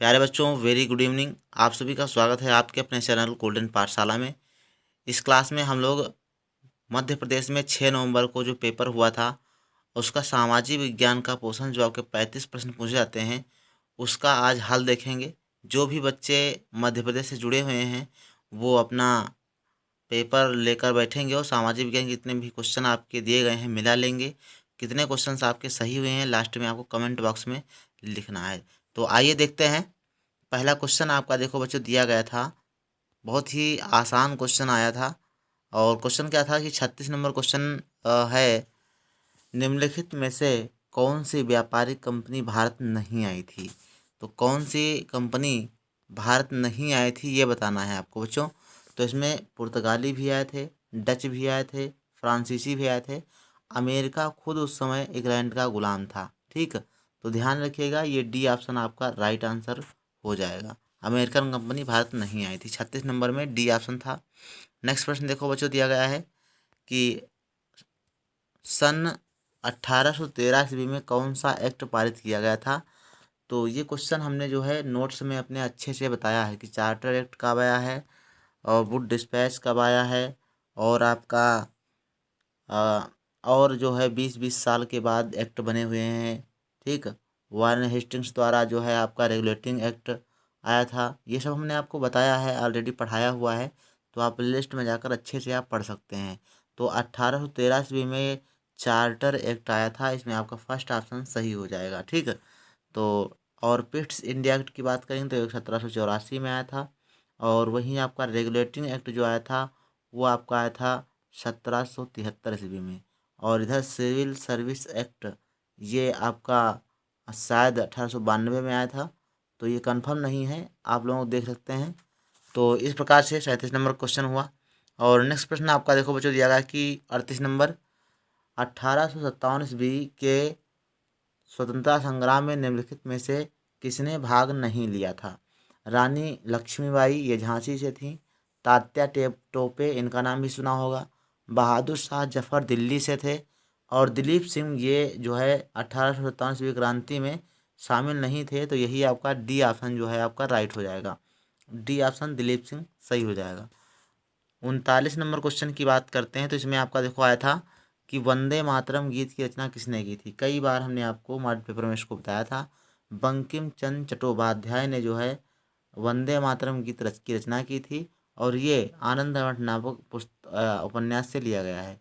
प्यारे बच्चों, very good evening. आप सभी का स्वागत है आपके अपने चैनल गोल्डन पाठशाला में। इस क्लास में हम लोग मध्य प्रदेश में 6 नवंबर को जो पेपर हुआ था उसका सामाजिक विज्ञान का पोषण जो आपके 35 प्रश्न पूछे जाते हैं उसका आज हल देखेंगे। जो भी बच्चे मध्य प्रदेश से जुड़े हुए हैं वो अपना पेपर लेकर बैठेंगे और सामाजिक विज्ञान के जितने भी क्वेश्चन आपके दिए गए हैं मिला लेंगे। कितने क्वेश्चन आपके सही हुए हैं लास्ट में आपको कमेंट बॉक्स में लिखना है। तो आइए देखते हैं। पहला क्वेश्चन आपका देखो बच्चों दिया गया था, बहुत ही आसान क्वेश्चन आया था। और क्वेश्चन क्या था कि 36 नंबर क्वेश्चन है, निम्नलिखित में से कौन सी व्यापारिक कंपनी भारत नहीं आई थी। तो कौन सी कंपनी भारत नहीं आई थी ये बताना है आपको बच्चों। तो इसमें पुर्तगाली भी आए थे, डच भी आए थे, फ्रांसीसी भी आए थे। अमेरिका खुद उस समय इंग्लैंड का गुलाम था। ठीक, तो ध्यान रखिएगा ये डी ऑप्शन आपका राइट आंसर हो जाएगा। अमेरिकन कंपनी भारत नहीं आई थी। 36 नंबर में डी ऑप्शन था। नेक्स्ट प्रश्न देखो बच्चों दिया गया है कि सन 1813 ईस्वी में कौन सा एक्ट पारित किया गया था। तो ये क्वेश्चन हमने जो है नोट्स में अपने अच्छे से बताया है कि चार्टर एक्ट कब आया है और वुड डिस्पैच कब आया है, और आपका और जो है 20-20 साल के बाद एक्ट बने हुए हैं। ठीक, वारेन हेस्टिंग्स द्वारा जो है आपका रेगुलेटिंग एक्ट आया था। ये सब हमने आपको बताया है, ऑलरेडी पढ़ाया हुआ है। तो आप लिस्ट में जाकर अच्छे से आप पढ़ सकते हैं। तो 1813 ईस्वी में चार्टर एक्ट आया था, इसमें आपका फर्स्ट ऑप्शन सही हो जाएगा। ठीक, तो और पिट्स इंडिया एक्ट की बात करें तो 1784 में आया था। और वहीं आपका रेगुलेटिंग एक्ट जो आया था वो आपका आया था 1773 ईस्वी में। और इधर सिविल सर्विस एक्ट ये आपका शायद 1892 में आया था। तो ये कंफर्म नहीं है, आप लोग देख सकते हैं। तो इस प्रकार से 37 नंबर क्वेश्चन हुआ। और नेक्स्ट प्रश्न आपका देखो बच्चों दिया गया कि 38 नंबर, 1857 ईस्वी के स्वतंत्रता संग्राम में निम्नलिखित में से किसने भाग नहीं लिया था। रानी लक्ष्मीबाई ये झांसी से थी। तात्या टोपे इनका नाम भी सुना होगा। बहादुर शाह जफर दिल्ली से थे। और दिलीप सिंह ये जो है 1857 ईस्वी क्रांति में शामिल नहीं थे। तो यही आपका डी ऑप्शन जो है आपका राइट हो जाएगा। डी ऑप्शन दिलीप सिंह सही हो जाएगा। 39 नंबर क्वेश्चन की बात करते हैं तो इसमें आपका देखो आया था कि वंदे मातरम गीत की रचना किसने की थी। कई बार हमने आपको मॉडल पेपर में इसको बताया था। बंकिम चंद्र चट्टोपाध्याय ने जो है वंदे मातरम गीत की रचना की थी। और ये आनंद मठ नामक उपन्यास से लिया गया है।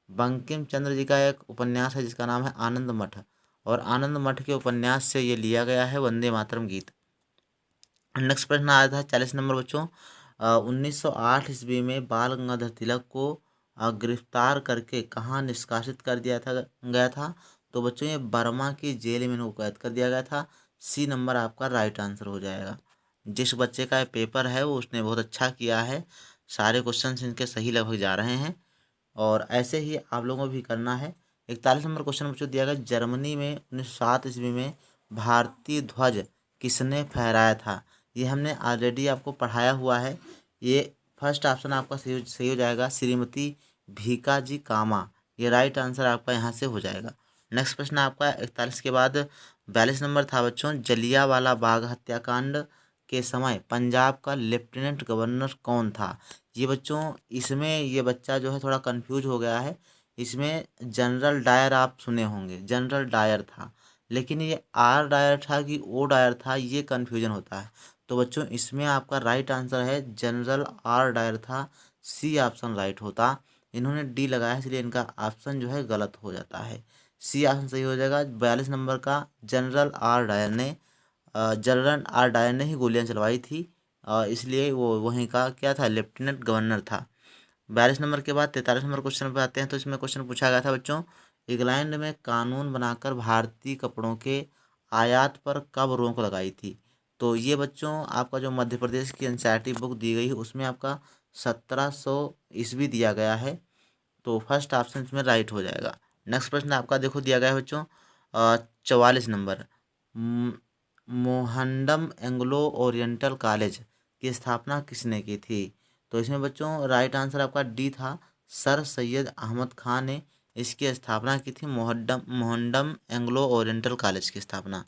बंकिम चंद्र जी का एक उपन्यास है जिसका नाम है आनंद मठ, और आनंद मठ के उपन्यास से ये लिया गया है वंदे मातरम गीत। नेक्स्ट प्रश्न आया था 40 नंबर बच्चों, 1908 ईस्वी में बाल गंगाधर तिलक को गिरफ्तार करके कहाँ निष्कासित कर दिया था गया था। तो बच्चों ये बर्मा की जेल में इनको कैद कर दिया गया था। सी नंबर आपका राइट आंसर हो जाएगा। जिस बच्चे का पेपर है वो उसने बहुत अच्छा किया है, सारे क्वेश्चन इनके सही लगभग जा रहे हैं। और ऐसे ही आप लोगों को भी करना है। 41 नंबर क्वेश्चन बच्चों दिया गया, जर्मनी में 1907 ईस्वी में भारतीय ध्वज किसने फहराया था। ये हमने ऑलरेडी आपको पढ़ाया हुआ है। ये फर्स्ट ऑप्शन आपका सही हो जाएगा, श्रीमती भीकाजी कामा। ये राइट आंसर आपका यहाँ से हो जाएगा। नेक्स्ट प्रश्न आपका 41 के बाद 42 नंबर था बच्चों, जलियांवाला बाग हत्याकांड के समय पंजाब का लेफ्टिनेंट गवर्नर कौन था। ये बच्चों इसमें ये बच्चा जो है थोड़ा कंफ्यूज हो गया है। इसमें जनरल डायर आप सुने होंगे, जनरल डायर था, लेकिन ये आर डायर था कि ओ डायर था, ये कन्फ्यूजन होता है। तो बच्चों इसमें आपका राइट आंसर है जनरल आर डायर था। सी ऑप्शन राइट होता, इन्होंने डी लगाया इसलिए इनका ऑप्शन जो है गलत हो जाता है। सी ऑप्शन सही हो जाएगा। 42 नंबर का जनरल आर डायर ने जनरल आर डायर ने ही गोलियां चलवाई थी, इसलिए वो वहीं का क्या था, लेफ्टिनेंट गवर्नर था। 42 नंबर के बाद 43 नंबर क्वेश्चन पे आते हैं। तो इसमें क्वेश्चन पूछा गया था बच्चों, इंग्लैंड में कानून बनाकर भारतीय कपड़ों के आयात पर कब रोक लगाई थी। तो ये बच्चों आपका जो मध्य प्रदेश की एनसीईआरटी बुक दी गई है उसमें आपका 1700 ईस्वी दिया गया है। तो फर्स्ट ऑप्शन इसमें राइट हो जाएगा। नेक्स्ट प्रश्न आपका देखो दिया गया है बच्चों 44 नंबर, मोहंडम एंग्लो ओरिएंटल कॉलेज की स्थापना किसने की थी। तो इसमें बच्चों राइट आंसर आपका डी था, सर सैयद अहमद खान ने इसकी स्थापना की थी। मोहंडम एंग्लो ओरिएंटल कॉलेज की स्थापना।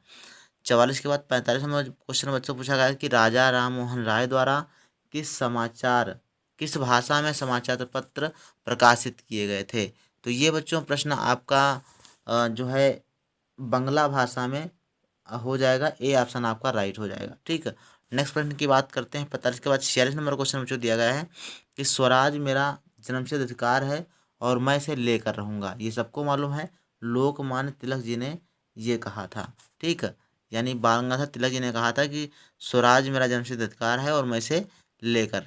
44 के बाद 45 नंबर क्वेश्चन बच्चों पूछा गया है कि राजा राम मोहन राय द्वारा किस भाषा में समाचार पत्र प्रकाशित किए गए थे। तो ये बच्चों प्रश्न आपका जो है बंगला भाषा में हो जाएगा। ए ऑप्शन आपका राइट हो जाएगा। ठीक है, नेक्स्ट प्रश्न की बात करते हैं। 45 के बाद 46 नंबर क्वेश्चन बच्चों दिया गया है कि स्वराज मेरा जन्मसिद्ध अधिकार है और मैं इसे लेकर रहूँगा। ये सबको मालूम है, लोकमान्य तिलक जी ने ये कहा था। ठीक है, यानी बाल गंगाधर तिलक जी ने कहा था कि स्वराज मेरा जन्मसिद्ध अधिकार है और मैं इसे लेकर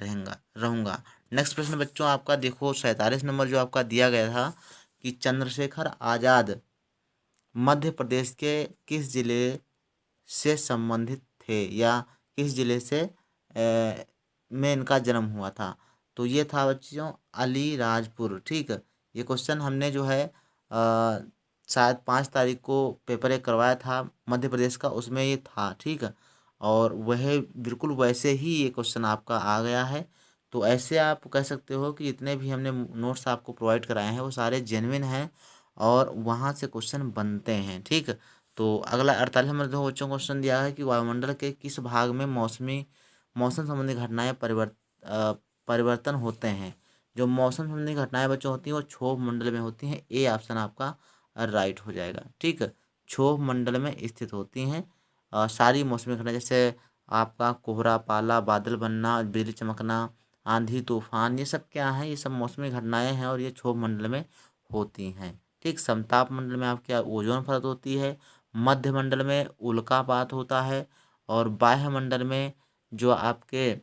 रहूँगा। नेक्स्ट प्रश्न बच्चों आपका देखो 47 नंबर जो आपका दिया गया था कि चंद्रशेखर आज़ाद मध्य प्रदेश के किस जिले से संबंधित थे या किस जिले से में इनका जन्म हुआ था। तो ये था बच्चों अलीराजपुर। ठीक है, ये क्वेश्चन हमने जो है शायद 5 तारीख को पेपर एक करवाया था मध्य प्रदेश का, उसमें ये था। ठीक है, और वह बिल्कुल वैसे ही ये क्वेश्चन आपका आ गया है। तो ऐसे आप कह सकते हो कि जितने भी हमने नोट्स आपको प्रोवाइड कराए हैं वो सारे जेन्युइन हैं और वहाँ से क्वेश्चन बनते हैं। ठीक है, तो अगला 48 नंबर दो बच्चों को क्वेश्चन दिया है कि वायुमंडल के किस भाग में मौसम संबंधी घटनाएं परिवर्तन होते हैं। जो मौसम संबंधी घटनाएं बच्चों होती हैं वो क्षोभ मंडल में होती हैं। ए ऑप्शन आपका राइट हो जाएगा। ठीक है, क्षोभ मंडल में स्थित होती हैं सारी मौसमी घटनाएं, जैसे आपका कोहरा पाला, बादल बनना, बिजली चमकना, आंधी तूफान, ये सब क्या है, ये सब मौसमी घटनाएं हैं और ये क्षोभ मंडल में होती हैं। ठीक, समताप मंडल में आपके ओजोन परत होती है, मध्य मंडल में उल्कापात होता है और बाह्य मंडल में जो आपके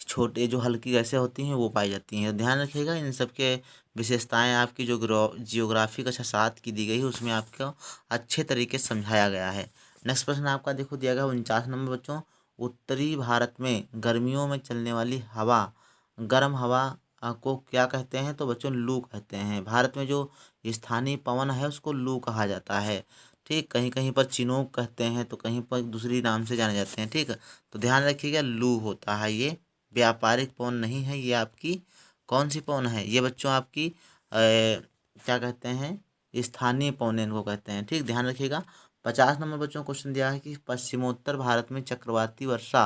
छोटे जो हल्की गैसें होती हैं वो पाई जाती हैं। ध्यान रखिएगा इन सब के विशेषताएं आपकी जो जियोग्राफी कक्षा 7 की दी गई है उसमें आपको अच्छे तरीके से समझाया गया है। नेक्स्ट प्रश्न आपका देखो दिया गया 49 नंबर बच्चों, उत्तरी भारत में गर्मियों में चलने वाली हवा, गर्म हवा को क्या कहते हैं। तो बच्चों लू कहते हैं। भारत में जो स्थानीय पवन है उसको लू कहा जाता है। ठीक, कहीं कहीं पर चिनोक कहते हैं तो कहीं पर दूसरी नाम से जाने जाते हैं। ठीक, तो ध्यान रखिएगा लू होता है ये, व्यापारिक पवन नहीं है। ये आपकी कौन सी पवन है, ये बच्चों आपकी क्या कहते हैं, स्थानीय पवन इनको कहते हैं। ठीक, ध्यान रखिएगा। 50 नंबर बच्चों क्वेश्चन दिया है कि पश्चिमोत्तर भारत में चक्रवाती वर्षा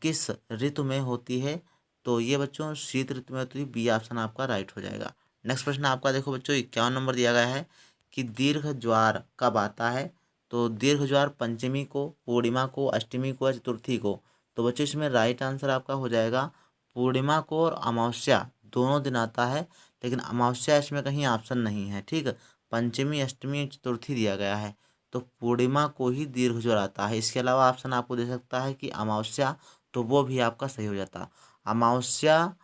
किस ऋतु में होती है। तो ये बच्चों शीत ऋतु में होती है। बी ऑप्शन आपका राइट हो जाएगा। नेक्स्ट प्रश्न आपका देखो बच्चों 51 नंबर दिया गया है कि दीर्घ ज्वार कब आता है। तो दीर्घ ज्वार पंचमी को, पूर्णिमा को, अष्टमी को या चतुर्थी को। तो बच्चों इसमें राइट आंसर आपका हो जाएगा पूर्णिमा को और अमावस्या दोनों दिन आता है, लेकिन अमावस्या इसमें कहीं ऑप्शन नहीं है। ठीक, पंचमी अष्टमी चतुर्थी दिया गया है तो पूर्णिमा को ही दीर्घ ज्वार आता है। इसके अलावा ऑप्शन आपको दे सकता है कि अमावस्या, तो वो भी आपका सही हो जाता। अमावस्या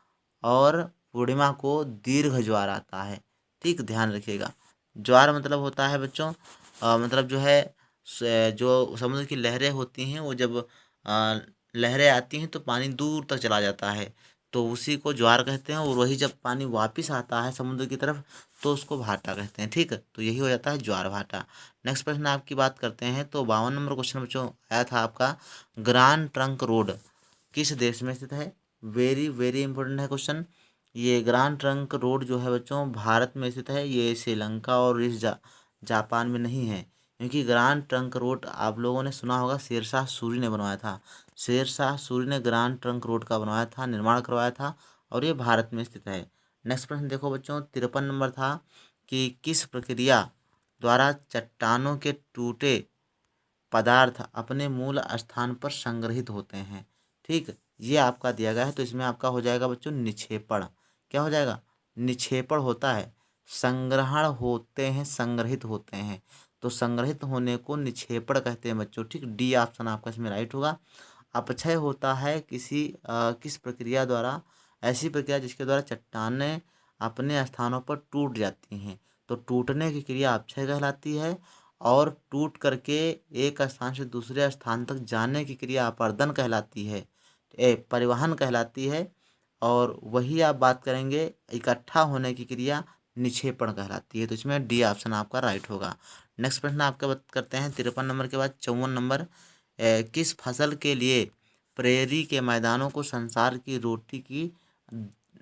और पूर्णिमा को दीर्घ ज्वार आता है। ठीक, ध्यान रखिएगा। ज्वार मतलब होता है बच्चों मतलब जो है जो समुद्र की लहरें होती हैं वो जब लहरें आती हैं तो पानी दूर तक चला जाता है तो उसी को ज्वार कहते हैं, और वही जब पानी वापस आता है समुद्र की तरफ तो उसको भाटा कहते हैं। ठीक है, तो यही हो जाता है ज्वार भाटा। नेक्स्ट प्रश्न आपकी बात करते हैं तो 52 नंबर क्वेश्चन बच्चों आया था आपका, ग्रांड ट्रंक रोड किस देश में स्थित है। वेरी वेरी इंपॉर्टेंट है क्वेश्चन। ये ग्रांड ट्रंक रोड जो है बच्चों भारत में स्थित है, ये श्रीलंका और इस जापान में नहीं है। क्योंकि ग्रांड ट्रंक रोड आप लोगों ने सुना होगा शेरशाह सूरी ने बनवाया था। शेरशाह सूरी ने ग्रांड ट्रंक रोड का बनवाया था, निर्माण करवाया था और ये भारत में स्थित है। नेक्स्ट प्रश्न देखो बच्चों 53 नंबर था कि किस प्रक्रिया द्वारा चट्टानों के टूटे पदार्थ अपने मूल स्थान पर संग्रहित होते हैं। ठीक, ये आपका दिया गया है तो इसमें आपका हो जाएगा बच्चों निक्षेपण। क्या हो जाएगा, निक्षेपण होता है, संग्रहण होते हैं, संग्रहित होते हैं, तो संग्रहित होने को निक्षेपण कहते हैं बच्चों। ठीक, डी ऑप्शन आपका इसमें राइट होगा। अपक्षय होता है किस प्रक्रिया द्वारा, ऐसी प्रक्रिया जिसके द्वारा चट्टानें अपने स्थानों पर टूट जाती हैं, तो टूटने की क्रिया अपक्षय कहलाती है और टूट करके एक स्थान से दूसरे स्थान तक जाने की क्रिया अपर्दन कहलाती है, परिवहन कहलाती है। और वही आप बात करेंगे इकट्ठा होने की क्रिया निक्षेपण कहलाती है। तो इसमें डी ऑप्शन आपका राइट होगा। नेक्स्ट प्रश्न आपका बात करते हैं 53 नंबर के बाद 54 नंबर, किस फसल के लिए प्रेरी के मैदानों को संसार की रोटी की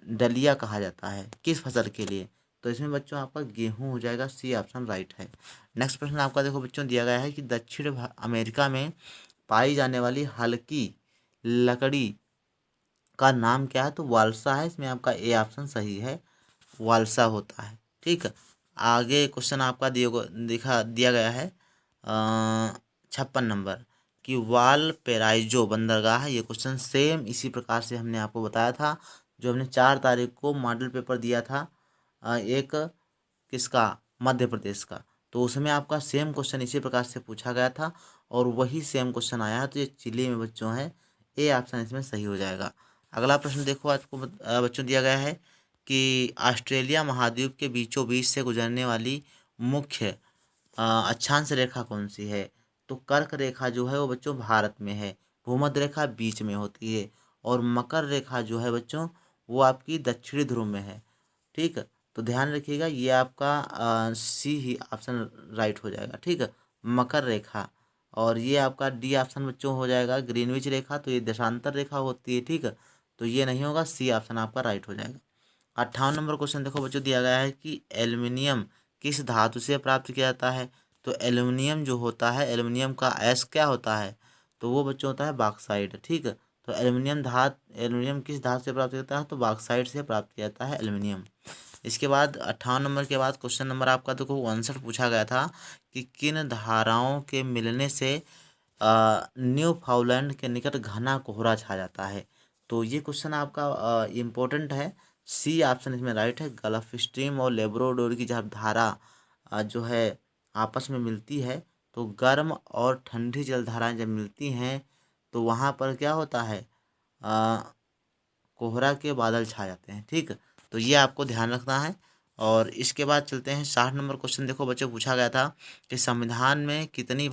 डलिया कहा जाता है। किस फसल के लिए, तो इसमें बच्चों आपका गेहूँ हो जाएगा, सी ऑप्शन राइट है। नेक्स्ट प्रश्न आपका देखो बच्चों दिया गया है कि दक्षिण अमेरिका में पाई जाने वाली हल्की लकड़ी का नाम क्या है, तो वालसा है। इसमें आपका ए ऑप्शन सही है, वालसा होता है। ठीक है, आगे क्वेश्चन आपका दिया गया है 56 नंबर कि वालपेराइजो बंदरगाह है। ये क्वेश्चन सेम इसी प्रकार से हमने आपको बताया था, जो हमने 4 तारीख को मॉडल पेपर दिया था एक किसका, मध्य प्रदेश का। तो उसमें आपका सेम क्वेश्चन इसी प्रकार से पूछा गया था और वही सेम क्वेश्चन आया है। तो ये चिली में बच्चों है, ए ऑप्शन इसमें सही हो जाएगा। अगला प्रश्न देखो आपको बच्चों दिया गया है कि ऑस्ट्रेलिया महाद्वीप के बीचों बीच से गुजरने वाली मुख्य अक्षांश रेखा कौन सी है, तो कर्क रेखा जो है वो बच्चों भारत में है, भूमध्य रेखा बीच में होती है और मकर रेखा जो है बच्चों वो आपकी दक्षिणी ध्रुव में है। ठीक है, तो ध्यान रखिएगा ये आपका सी ही ऑप्शन राइट हो जाएगा। ठीक है, मकर रेखा, और ये आपका डी ऑप्शन बच्चों हो जाएगा ग्रीनविच रेखा, तो ये देशांतर रेखा होती है। ठीक है, तो ये नहीं होगा, सी ऑप्शन आपका राइट हो जाएगा। 58 नंबर क्वेश्चन देखो बच्चों दिया गया है कि एल्युमिनियम किस धातु से प्राप्त किया जाता है, तो एल्युमिनियम जो होता है, एल्युमिनियम का एस क्या होता है, तो वो बच्चों होता है बॉक्साइट। ठीक है, तो एल्युमिनियम किस धातु से प्राप्त किया जाता है, तो बॉक्साइट से प्राप्त किया जाता है एल्युमिनियम। इसके बाद 58 नंबर के बाद क्वेश्चन नंबर आपका देखो 59 पूछा गया था कि किन धाराओं के मिलने से न्यू फाउलैंड के निकट घना कोहरा छा जाता है, तो ये क्वेश्चन आपका इम्पोर्टेंट है, सी ऑप्शन इसमें राइट है। गल्फ स्ट्रीम और लेब्राडोर की जब धारा जो है आपस में मिलती है, तो गर्म और ठंडी जल धाराएं जब मिलती हैं तो वहाँ पर क्या होता है, कोहरा के बादल छा जाते हैं। ठीक है, तो ये आपको ध्यान रखना है। और इसके बाद चलते हैं 60 नंबर क्वेश्चन देखो बच्चों पूछा गया था कि संविधान में कितनी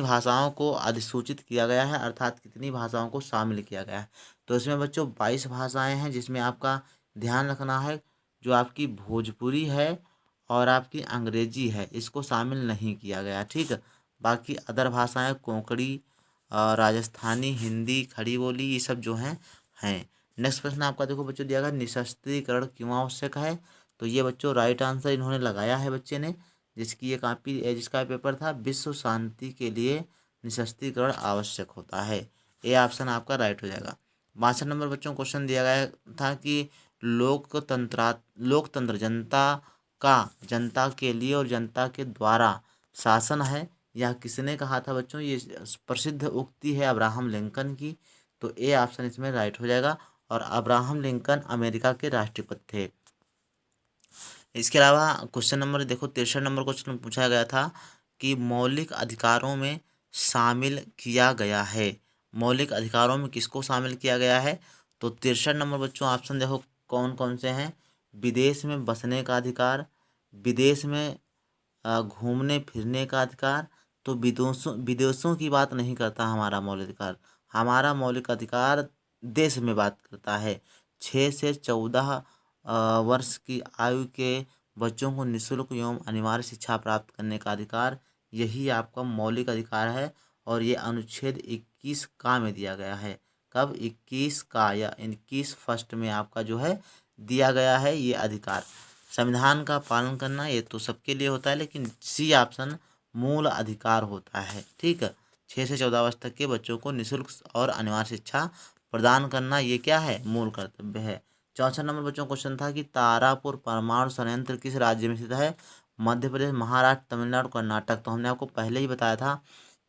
भाषाओं को अधिसूचित किया गया है, अर्थात कितनी भाषाओं को शामिल किया गया है, तो इसमें बच्चों 22 भाषाएं हैं, जिसमें आपका ध्यान रखना है जो आपकी भोजपुरी है और आपकी अंग्रेजी है इसको शामिल नहीं किया गया। ठीक है, बाकी अदर भाषाएं कोंकणी, राजस्थानी, हिंदी, खड़ी बोली, ये सब जो हैं। नेक्स्ट प्रश्न आपका देखो बच्चों दिया गया निशस्त्रीकरण क्यों आवश्यक है, तो ये बच्चों राइट आंसर इन्होंने लगाया है बच्चे ने, जिसका पेपर था विश्व शांति के लिए निशस्त्रीकरण आवश्यक होता है। ये ऑप्शन आपका राइट हो जाएगा। 62 नंबर बच्चों क्वेश्चन दिया गया था कि लोकतंत्र जनता के लिए और जनता के द्वारा शासन है, यह किसने कहा था बच्चों, ये प्रसिद्ध उक्ति है अब्राहम लिंकन की, तो ए ऑप्शन इसमें राइट हो जाएगा। और अब्राहम लिंकन अमेरिका के राष्ट्रपति थे। इसके अलावा क्वेश्चन नंबर देखो 63 नंबर क्वेश्चन पूछा गया था कि मौलिक अधिकारों में शामिल किया गया है, मौलिक अधिकारों में किसको शामिल किया गया है, तो 63 नंबर बच्चों ऑप्शन देखो कौन कौन से हैं, विदेश में बसने का अधिकार, विदेश में घूमने फिरने का अधिकार, तो विदेशों की बात नहीं करता हमारा मौलिक अधिकार देश में बात करता है। 6 से 14 वर्ष की आयु के बच्चों को निःशुल्क एवं अनिवार्य शिक्षा प्राप्त करने का अधिकार, यही आपका मौलिक अधिकार है। और ये अनुच्छेद 21 का में दिया गया है, कब 21 का या 21 फर्स्ट में आपका जो है दिया गया है ये अधिकार। संविधान का पालन करना ये तो सबके लिए होता है, लेकिन सी ऑप्शन मूल अधिकार होता है। ठीक है, 6 से 14 वर्ष तक के बच्चों को निःशुल्क और अनिवार्य शिक्षा प्रदान करना ये क्या है, मूल कर्तव्य है। 64 नंबर बच्चों क्वेश्चन था कि तारापुर परमाणु संयंत्र किस राज्य में स्थित है, मध्य प्रदेश, महाराष्ट्र, तमिलनाडु, कर्नाटक, तो हमने आपको पहले ही बताया था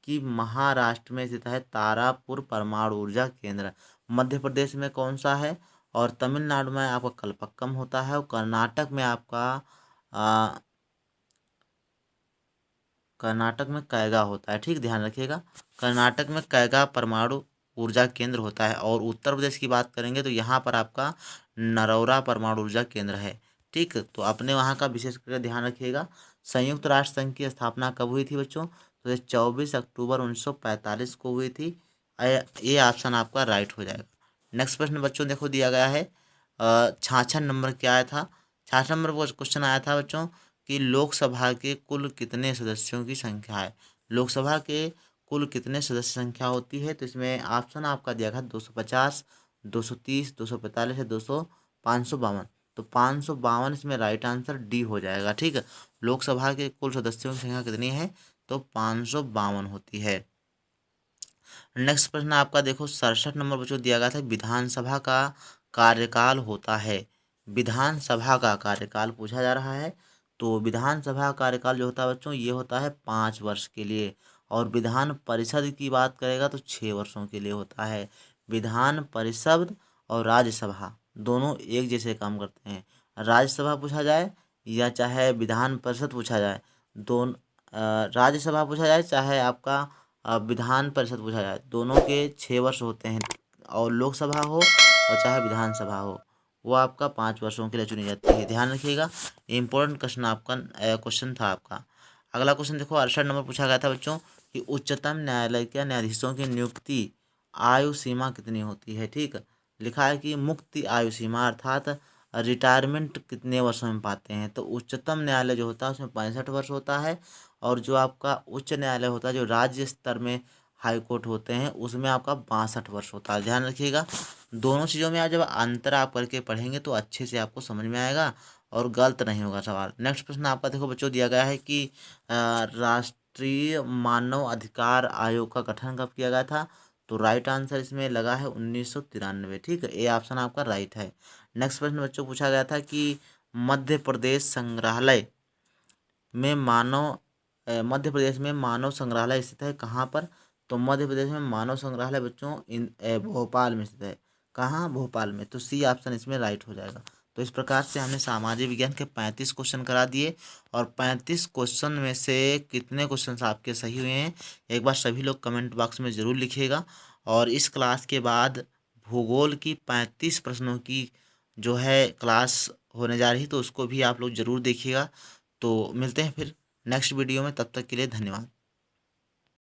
कि महाराष्ट्र में स्थित है तारापुर परमाणु ऊर्जा केंद्र, मध्य प्रदेश में कौन सा है, और तमिलनाडु में आपका कलपक्कम होता है, और कर्नाटक में आपका कर्नाटक में कैगा होता है। ठीक, ध्यान रखिएगा, कर्नाटक में कैगा परमाणु ऊर्जा केंद्र होता है। और उत्तर प्रदेश की बात करेंगे तो यहाँ पर आपका नरौरा परमाणु ऊर्जा केंद्र है। ठीक, तो अपने वहाँ का विशेष करके ध्यान रखिएगा। संयुक्त राष्ट्र संघ की स्थापना कब हुई थी बच्चों, तो ये 24 अक्टूबर 1945 को हुई थी। ये ऑप्शन आपका राइट हो जाएगा। नेक्स्ट प्रश्न बच्चों देखो दिया गया है 66 नंबर क्या आया था, 66 नंबर क्वेश्चन आया था बच्चों कि लोकसभा के कुल कितने सदस्यों की संख्या है, लोकसभा के कुल कितने सदस्य संख्या होती है, तो इसमें ऑप्शन आपका दिया गया 250, 230, 245 या 552। तो 552 इसमें राइट आंसर डी हो जाएगा। ठीक है, लोकसभा के कुल सदस्यों की संख्या कितनी है? तो 552 होती है। नेक्स्ट प्रश्न आपका देखो 67 नंबर बच्चों दिया गया था, विधानसभा का कार्यकाल होता है। विधानसभा का कार्यकाल पूछा जा रहा है। तो विधानसभा का कार्यकाल जो होता है बच्चों, ये होता है 5 वर्ष के लिए। और विधान परिषद की बात करेगा तो 6 वर्षों के लिए होता है। विधान परिषद और राज्यसभा दोनों एक जैसे काम करते हैं। राज्यसभा पूछा जाए या चाहे विधान परिषद पूछा जाए, दोनों राज्यसभा पूछा जाए चाहे आपका विधान परिषद पूछा जाए, दोनों के 6 वर्ष होते हैं। और लोकसभा हो और चाहे विधानसभा हो, वो आपका 5 वर्षों के लिए चुनी जाती है। ध्यान रखिएगा, इम्पोर्टेंट क्वेश्चन आपका क्वेश्चन था आपका। अगला क्वेश्चन देखो 68 नंबर पूछा गया था बच्चों कि उच्चतम न्यायालय के न्यायाधीशों की नियुक्ति आयु सीमा कितनी होती है। ठीक, लिखा है कि मुक्ति आयु सीमा अर्थात रिटायरमेंट कितने वर्षों में पाते हैं। तो उच्चतम न्यायालय जो होता है उसमें 65 वर्ष होता है। और जो आपका उच्च न्यायालय होता है, जो राज्य स्तर में हाई कोर्ट होते हैं, उसमें आपका 62 वर्ष होता है। ध्यान रखिएगा, दोनों चीज़ों में आप जब अंतर आप करके पढ़ेंगे तो अच्छे से आपको समझ में आएगा और गलत नहीं होगा सवाल। नेक्स्ट प्रश्न आपका देखो बच्चों दिया गया है कि राष्ट्रीय मानव अधिकार आयोग का गठन कब किया गया था। तो राइट आंसर इसमें लगा है 1993। ठीक है, ए ऑप्शन आपका राइट है। नेक्स्ट प्रश्न बच्चों पूछा गया था कि मध्य प्रदेश संग्रहालय में मानव मध्य प्रदेश में मानव संग्रहालय स्थित है कहाँ पर। तो मध्य प्रदेश में मानव संग्रहालय बच्चों भोपाल में स्थित है। कहाँ? भोपाल में। तो सी ऑप्शन इसमें राइट हो जाएगा। तो इस प्रकार से हमने सामाजिक विज्ञान के 35 क्वेश्चन करा दिए और 35 क्वेश्चन में से कितने क्वेश्चन आपके सही हुए हैं एक बार सभी लोग कमेंट बॉक्स में ज़रूर लिखिएगा। और इस क्लास के बाद भूगोल की 35 प्रश्नों की जो है क्लास होने जा रही, तो उसको भी आप लोग ज़रूर देखिएगा। तो मिलते हैं फिर नेक्स्ट वीडियो में, तब तक के लिए धन्यवाद।